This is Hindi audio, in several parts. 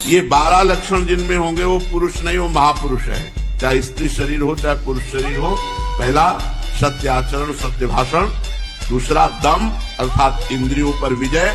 ये 12 लक्षण जिनमें होंगे वो पुरुष नहीं, वो महापुरुष है। चाहे स्त्री शरीर हो चाहे पुरुष शरीर हो। पहला सत्य आचरण, सत्य भाषण। दूसरा दम अर्थात इंद्रियों पर विजय।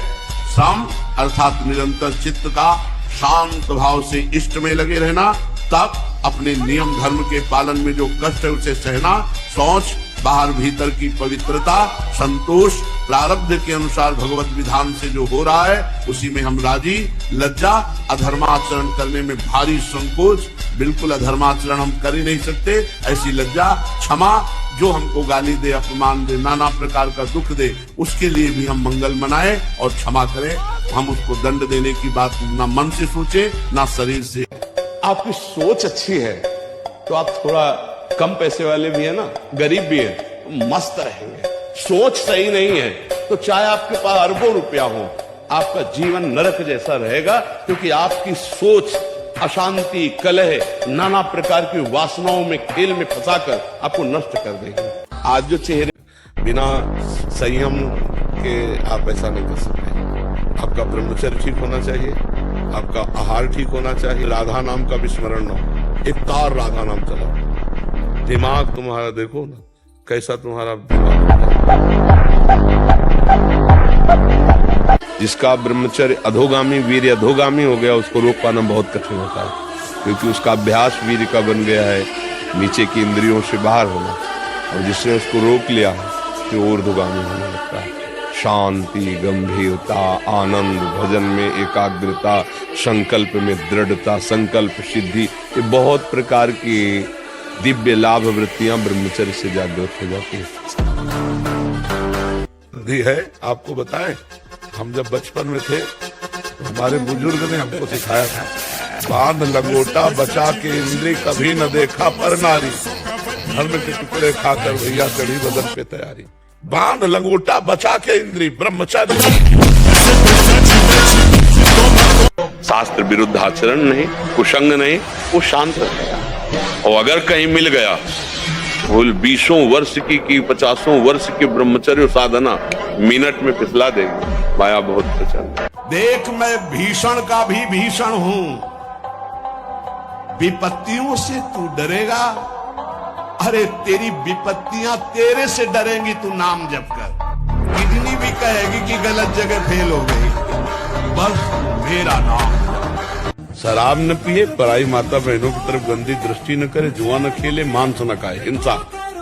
सम अर्थात निरंतर चित्त का शांत भाव से इष्ट में लगे रहना। तप अपने नियम धर्म के पालन में जो कष्ट है उसे सहना। शौच बाहर भीतर की पवित्रता। संतोष प्रारब्ध के अनुसार भगवत विधान से जो हो रहा है उसी में हम राजी। लज्जा अधर्माचरण करने में भारी संकोच, बिल्कुल अधर्माचरण हम कर ही नहीं सकते, ऐसी लज्जा। क्षमा जो हमको गाली दे, अपमान दे, नाना प्रकार का दुख दे, उसके लिए भी हम मंगल मनाएं और क्षमा करें। हम उसको दंड देने की बात ना मन से सोचे ना शरीर से। आपकी सोच अच्छी है तो आप थोड़ा कम पैसे वाले भी है ना, गरीब भी है तो मस्त रहेंगे। सोच सही नहीं है तो चाहे आपके पास अरबों रुपया हो, आपका जीवन नरक जैसा रहेगा, क्योंकि आपकी सोच अशांति, कलह, नाना प्रकार की वासनाओं में, खेल में फंसाकर आपको नष्ट कर देंगे। आज जो चेहरे बिना संयम के आप ऐसा नहीं कर सकते। आपका ब्रह्मचर्य ठीक होना चाहिए, आपका आहार ठीक होना चाहिए, राधा नाम का विस्मरण न हो, एक तार राधा नाम चलाओ। दिमाग तुम्हारा देखो ना कैसा तुम्हारा दिमाग। जिसका ब्रह्मचर्य अधोगामी, वीर्य अधोगामी हो गया, उसको रोक पाना बहुत कठिन होता है, क्योंकि उसका अभ्यास वीर्य का बन गया है नीचे की इंद्रियों से बाहर होना, और जिसने उसको रोक लिया है तो ऊर्ध्वगामी होने लगता है। शांति, गंभीरता, आनंद, भजन में एकाग्रता, संकल्प में दृढ़ता, संकल्प सिद्धि, ये बहुत प्रकार की दिव्य लाभ वृत्तियां ब्रह्मचर्य से जागृत हो जाती है। आपको बताएं, हम जब बचपन में थे तो हमारे बुजुर्ग ने हमको सिखाया था, बांध लंगोटा बचा के इंद्री कभी न देखा पर नारी, धर्म के टुकड़े खाकर भैया चढ़ी बदन पे तैयारी। बांध लंगोटा बचा के इंद्री, ब्रह्मचर्य। शास्त्र विरुद्ध आचरण नहीं, कुसंग नहीं, वो शांत रहेगा। और अगर कहीं मिल गया भूल 20 वर्ष की 50 वर्ष की ब्रह्मचर्य साधना मिनट में फिसला देगी। माया बहुत प्रचंड। देख मैं भीषण का भी भीषण हूं, विपत्तियों से तू डरेगा, अरे तेरी विपत्तियां तेरे से डरेंगी, तू नाम जप कर। किडनी भी कहेगी कि गलत जगह फेल हो गई, बस मेरा नाम। शराब न पिए, पराई माता बहनों की तरफ गंदी दृष्टि न करे, जुआ न खेले, मांस न खाए, हिंसा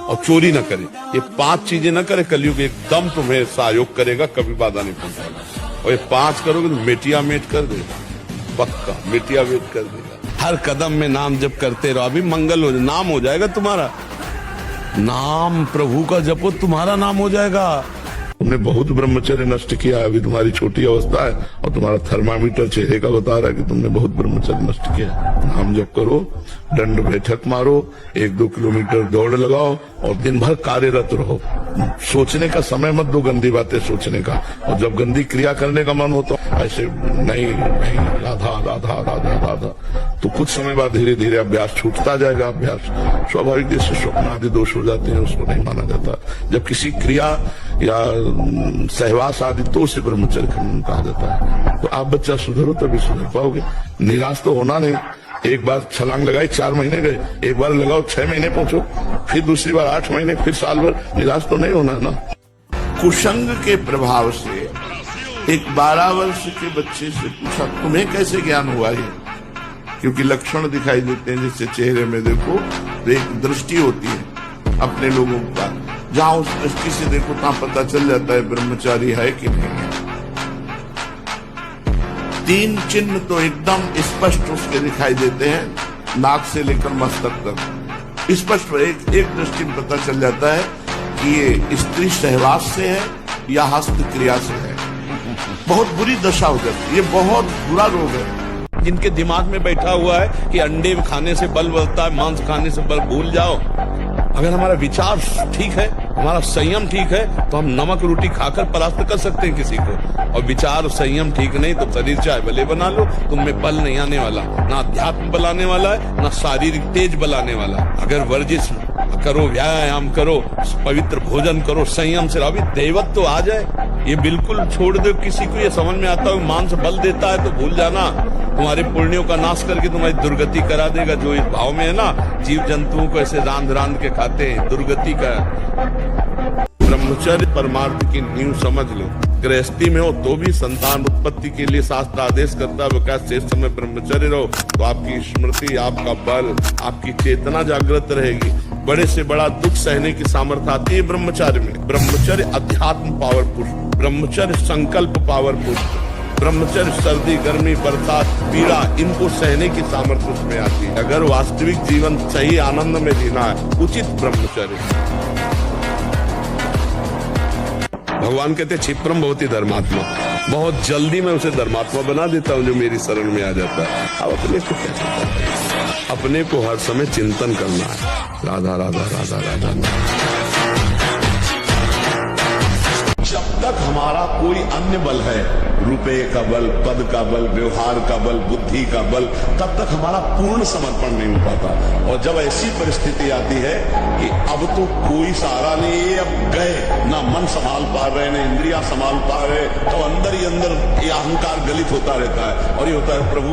और चोरी न करे। ये 5 चीजें न करे, कलयुग एकदम तुम्हें सहयोग करेगा, कभी बाधा नहीं पहुंचाएगा। और ये 5 करोगे तो मेटिया मेट कर देगा, पक्का मेटिया मेट कर देगा। हर कदम में नाम जप करते रहो, अभी मंगल हो जाए, नाम हो जाएगा तुम्हारा। नाम प्रभु का जपो, तुम्हारा नाम हो जाएगा। तुमने बहुत ब्रह्मचर्य नष्ट किया, अभी तुम्हारी छोटी अवस्था है और तुम्हारा थर्मामीटर चेहरे का बता रहा है कि तुमने बहुत ब्रह्मचर्य नष्ट किया। नाम जप करो, दंड बैठक मारो, 1-2 किलोमीटर दौड़ लगाओ और दिन भर कार्यरत रहो। सोचने का समय मत दो गंदी बातें सोचने का, और जब गंदी क्रिया करने का मन हो तो ऐसे नहीं नहीं, राधा राधा राधा राधा, तो कुछ समय बाद धीरे धीरे अभ्यास छूटता जाएगा। अभ्यास स्वाभाविक जैसे स्वप्न आदि दोष हो जाते हैं, उसको नहीं माना जाता। जब किसी क्रिया या सहवास आदि तो उसे ब्रह्मचर्य खंडन कहा जाता है। तो आप बच्चा सुधरो तभी सुधर पाओगे, निराश तो होना नहीं। एक बार छलांग लगाई 4 महीने गए, एक बार लगाओ 6 महीने पहुंचो, फिर दूसरी बार 8 महीने, फिर साल भर, निराश तो नहीं होना ना। कुसंग के प्रभाव से एक 12 वर्ष के बच्चे से पूछा तुम्हें कैसे ज्ञान हुआ है, क्योंकि लक्षण दिखाई देते हैं, जैसे चेहरे में देखो तो एक दृष्टि होती है अपने लोगों का, जहां उस दृष्टि से देखो तहां पता चल जाता है ब्रह्मचारी है कि नहीं है। 3 चिन्ह तो एकदम स्पष्ट उसके दिखाई देते हैं, नाक से लेकर मस्तक तक स्पष्ट एक दृष्टि में पता चल जाता है कि ये स्त्री सहवास से है या हस्त क्रिया से है। बहुत बुरी दशा हो जाती है, ये बहुत बुरा रोग है। जिनके दिमाग में बैठा हुआ है कि अंडे खाने से बल बढ़ता है, मांस खाने से बल, भूल जाओ। अगर हमारा विचार ठीक है, हमारा संयम ठीक है, तो हम नमक रोटी खाकर परास्त कर सकते हैं किसी को। और विचार और संयम ठीक नहीं तो शरीर चाहे भले बना लो, तुममें बल नहीं आने वाला, ना अध्यात्म बल आने वाला है, ना शारीरिक तेज बल आने वाला। अगर वर्जिश करो, व्यायाम करो, पवित्र भोजन करो, संयम से अभी दैवत तो आ जाए। ये बिल्कुल छोड़ दो। किसी को ये समझ में आता है मांस बल देता है तो भूल जाना, तुम्हारे पुण्यों का नाश करके तुम्हारी दुर्गति करा देगा। जो इस भाव में है ना, जीव जंतुओं को ऐसे रांध रांध के खाते हैं, दुर्गति का। ब्रह्मचर्य परमार्थ की नींव समझ लो। गृहस्थी में हो तो भी संतान उत्पत्ति के लिए शास्त्र आदेश करता है, क्या शेष समय ब्रह्मचर्य रहो, तो आपकी स्मृति, आपका बल, आपकी चेतना जागृत रहेगी। बड़े से बड़ा दुख सहने की सामर्थ्य आती है ब्रह्मचर्य में। ब्रह्मचर्य अध्यात्म पावर पुष्प, ब्रह्मचर्य संकल्प पावर पुष्प, ब्रह्मचर्य सर्दी, गर्मी, बरसात, पीड़ा, इनको सहने की सामर्थ्य उसमें आती है। अगर वास्तविक जीवन सही आनंद में जीना है, उचित ब्रह्मचर्य। भगवान कहते क्षिप्रम भवति धर्मात्मा, बहुत जल्दी मैं उसे धर्मात्मा बना देता हूं जो मेरी शरण में आ जाता है। अब अपने को क्या चिंता है? अपने को हर समय चिंतन करना है, राधा राधा राधा राधा। जब तक हमारा कोई अन्य बल है, रुपए का बल, पद का बल, व्यवहार का बल, बुद्धि का बल, तब तक हमारा पूर्ण समर्पण नहीं हो पाता। और जब ऐसी परिस्थिति आती है कि अब तो कोई सहारा नहीं है, अब गए, ना मन संभाल पा रहे, ना इंद्रियां संभाल पा रहे, तो अंदर ही अंदर ये अहंकार गलित होता रहता है और ये होता है, प्रभु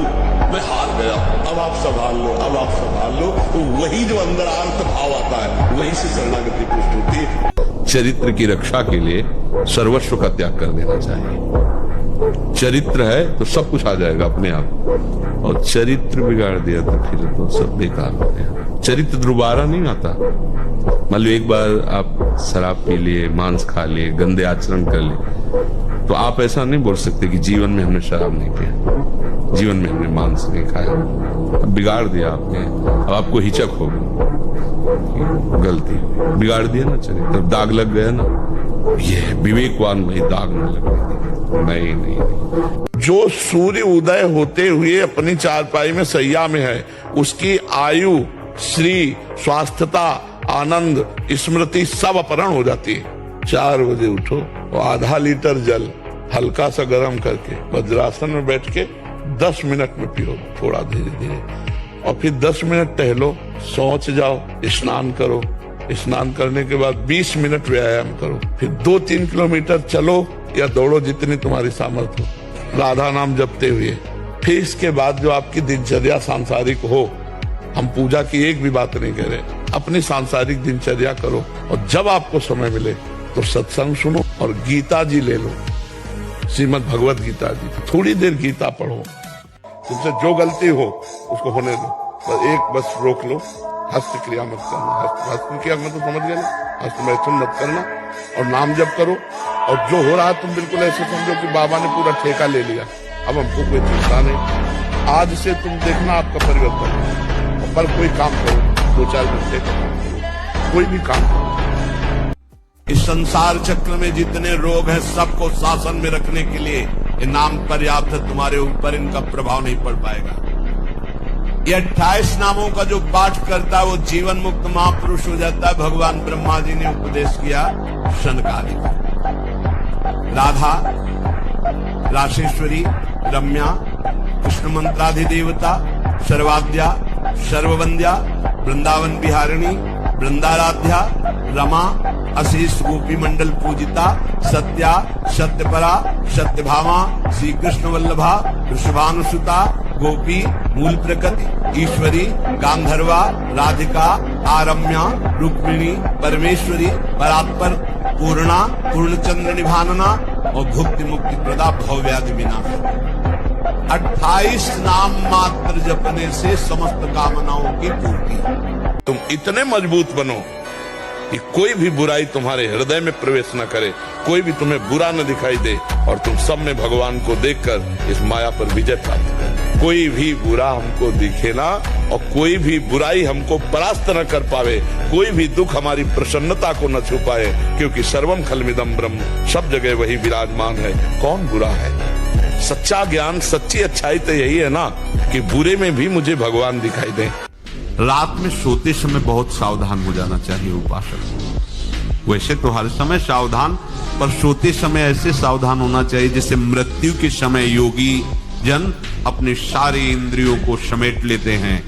मैं हार गया, अब आप संभाल लो, अब आप संभाल लो। तो वही जो अंदर आर्त भाव आता है, वही से शरणागति पुष्ट होती है। चरित्र की रक्षा के लिए सर्वस्व का त्याग कर देना चाहिए। चरित्र है तो सब कुछ आ जाएगा अपने आप, और चरित्र बिगाड़ दिया तो फिर तो सब बेकार हो गया। चरित्र दोबारा नहीं आता। मान लो एक बार आप शराब पी लिए, मांस खा लिए, गंदे आचरण कर लिए, तो आप ऐसा नहीं बोल सकते कि जीवन में हमने शराब नहीं पिया, जीवन में हमने मांस नहीं खाया। अब बिगाड़ दिया आपने, अब आपको हिचक होगी, गलती बिगाड़ दिया ना चरित्र, दाग लग गया ना। ये विवेकवान भाई दाग न लगने नहीं, नहीं। जो सूर्य उदय होते हुए अपनी चारपाई में सैया में है, उसकी आयु, श्री, स्वास्थ्यता, आनंद, स्मृति सब अपहरण हो जाती है। 4 बजे उठो और आधा लीटर जल हल्का सा गर्म करके वज्रासन में बैठ के 10 मिनट में पियो, थोड़ा धीरे धीरे, और फिर 10 मिनट टहलो, शौच जाओ, स्नान करो, स्नान करने के बाद 20 मिनट व्यायाम करो, फिर 2-3 किलोमीटर चलो या दौड़ो, जितनी तुम्हारी सामर्थ्य हो, राधा नाम जपते हुए। फिर इसके बाद जो आपकी दिनचर्या सांसारिक हो, हम पूजा की एक भी बात नहीं कह रहे, अपनी सांसारिक दिनचर्या करो, और जब आपको समय मिले तो सत्संग सुनो और गीता जी ले लो, श्रीमद् भगवत गीता जी, थोड़ी देर गीता पढ़ो। तुमसे जो गलती हो उसको होने दो, बस रोक लो, हस्त क्रिया मत करना, हस्त क्रिया मतलब समझ गए ना, हस्त मैथुन मत करना, और नाम जप करो। और जो हो रहा है तुम बिल्कुल ऐसे समझो कि बाबा ने पूरा ठेका ले लिया, अब हमको कोई चिंता नहीं। आज से तुम देखना आपका परिवर्तन। पर कोई काम करो, 2-4 घंटे का काम करो, कोई भी काम करो। इस संसार चक्र में जितने रोग हैं, सबको शासन में रखने के लिए ये नाम पर्याप्त है। तुम्हारे ऊपर इनका प्रभाव नहीं पड़ पाएगा। ये 28 नामों का जो पाठ करता है वो जीवन मुक्त महापुरुष हो जाता है। भगवान ब्रह्मा जी ने उपदेश किया शनकादि का। राधा, राशेश्वरी, रम्या, कृष्ण मंत्राधिदेवता, सर्वाद्या, सर्ववंद्या, वृंदावन बिहारिणी, वृंदाराध्या, रमा, अशेष गोपी मंडल पूजिता, सत्या, सत्यपरा, सत्यभामा, श्री कृष्ण वल्लभा, वृषभानुसुता, गोपी, मूल प्रकृति, ईश्वरी, गांधर्वा, राधिका, आरम्या, रुक्मिणी, परमेश्वरी, परात्पर, पूर्णा, पूर्णचंद्र निभानना और भुक्ति मुक्ति प्रदा, भवव्याधि विनाश। 28 नाम मात्र जपने से समस्त कामनाओं की पूर्ति। तुम इतने मजबूत बनो कि कोई भी बुराई तुम्हारे हृदय में प्रवेश न करे, कोई भी तुम्हें बुरा न दिखाई दे, और तुम सब में भगवान को देखकर इस माया पर विजय प्राप्त करो। कोई भी बुरा हमको दिखे ना, और कोई भी बुराई हमको परास्त न कर पावे, कोई भी दुख हमारी प्रसन्नता को न छुपाए, क्योंकि सर्वम खलमिदम ब्रह्म, सब जगह वही विराजमान है। कौन बुरा है? सच्चा ज्ञान, सच्ची अच्छाई तो यही है ना कि बुरे में भी मुझे भगवान दिखाई दे। रात में सोते समय बहुत सावधान हो जाना चाहिए उपासक। वैसे तो हर समय सावधान, पर सोते समय ऐसे सावधान होना चाहिए जैसे मृत्यु के समय योगी जन अपने सारे इंद्रियों को समेट लेते हैं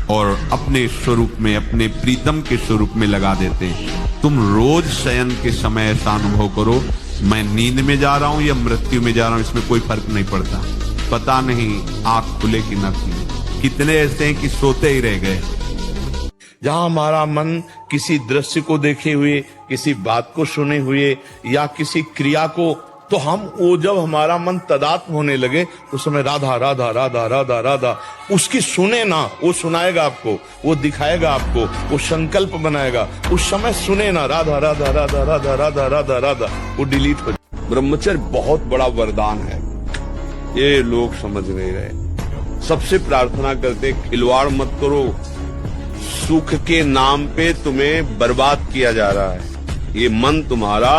और अपने स्वरूप में, अपने प्रीतम के स्वरूप में लगा देते हैं। तुम रोज शयन के समय ऐसा अनुभव करो, मैं नींद में जा रहा हूं या मृत्यु में जा रहा हूं, इसमें कोई फर्क नहीं पड़ता। पता नहीं आंख खुले कि न खुले। कितने ऐसे हैं कि सोते ही रह गए। जहां हमारा मन किसी दृश्य को देखे हुए, किसी बात को सुने हुए या किसी क्रिया को, तो हम वो जब हमारा मन तदात्म होने लगे उस समय राधा राधा राधा राधा राधा उसकी सुने ना, वो सुनाएगा आपको, वो दिखाएगा आपको, वो संकल्प बनाएगा, उस समय सुने ना राधा राधा राधा राधा राधा राधा राधा, वो डिलीट हो। ब्रह्मचर्य बहुत बड़ा वरदान है, ये लोग समझ नहीं रहे। सबसे प्रार्थना करते खिलवाड़ मत करो, सुख के नाम पे तुम्हें बर्बाद किया जा रहा है। ये मन तुम्हारा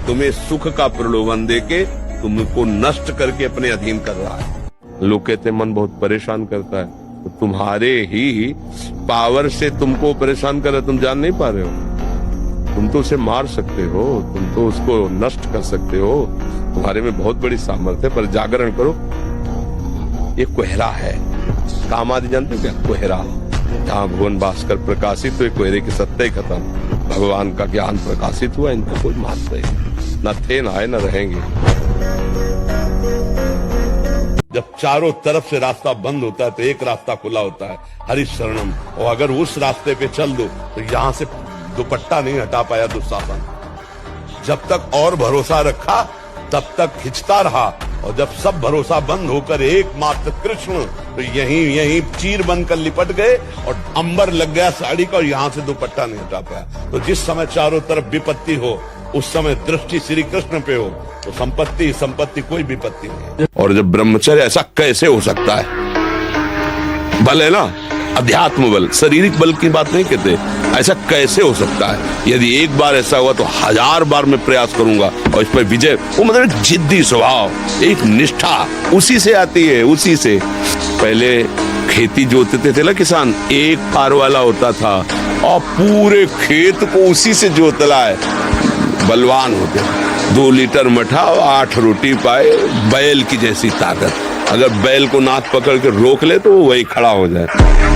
तुम्हें सुख का प्रलोभन देके तुमको नष्ट करके अपने अधीन कर रहा है। लोग कहते मन बहुत परेशान करता है, तो तुम्हारे ही पावर से तुमको परेशान कर रहा है, तुम जान नहीं पा रहे हो। तुम तो उसे मार सकते हो, तुम तो उसको नष्ट कर सकते हो, तुम्हारे में बहुत बड़ी सामर्थ्य है, पर जागरण करो। ये कोहरा है, काम आदि जानते हो क्या? कोहरा, जहाँ भुवन भास्कर प्रकाशित हुए, कोहरे की सत्ता ही खत्म, भगवान का ज्ञान प्रकाशित हुआ, इनका कोई महत्व नहीं, न थे न आए न रहेंगे। जब चारों तरफ से रास्ता बंद होता है तो एक रास्ता खुला होता है, हरि शरणम, और अगर उस रास्ते पे चल दो तो यहाँ से दुपट्टा नहीं हटा पाया दुशासन। जब तक और भरोसा रखा तब तक खिंचता रहा, और जब सब भरोसा बंद होकर एकमात्र कृष्ण, तो यहीं चीर बनकर लिपट गए और अंबर लग गया साड़ी का, और यहाँ से दुपट्टा नहीं हटा पाया। तो जिस समय चारों तरफ विपत्ति हो उस समय दृष्टि श्री कृष्ण पे हो तो संपत्ति कोई विपत्ति नहीं। और जब ब्रह्मचर्य, ऐसा कैसे हो सकता है? बल है ना, अध्यात्म बल, शारीरिक बल की बात नहीं कहते, ऐसा कैसे हो सकता है? यदि एक बार ऐसा हुआ तो 1000 बार मैं प्रयास करूंगा और इस पर विजय। वो मतलब एक जिद्दी स्वभाव, एक निष्ठा, उसी से आती है, उसी से। पहले खेती जोतते थे ना किसान, एक पार वाला होता था और पूरे खेत को उसी से जोतला है, बलवान होते। 2 लीटर मठा और 8 रोटी पाए, बैल की जैसी ताकत। अगर बैल को नाक पकड़ के रोक ले तो वो वही खड़ा हो जाए।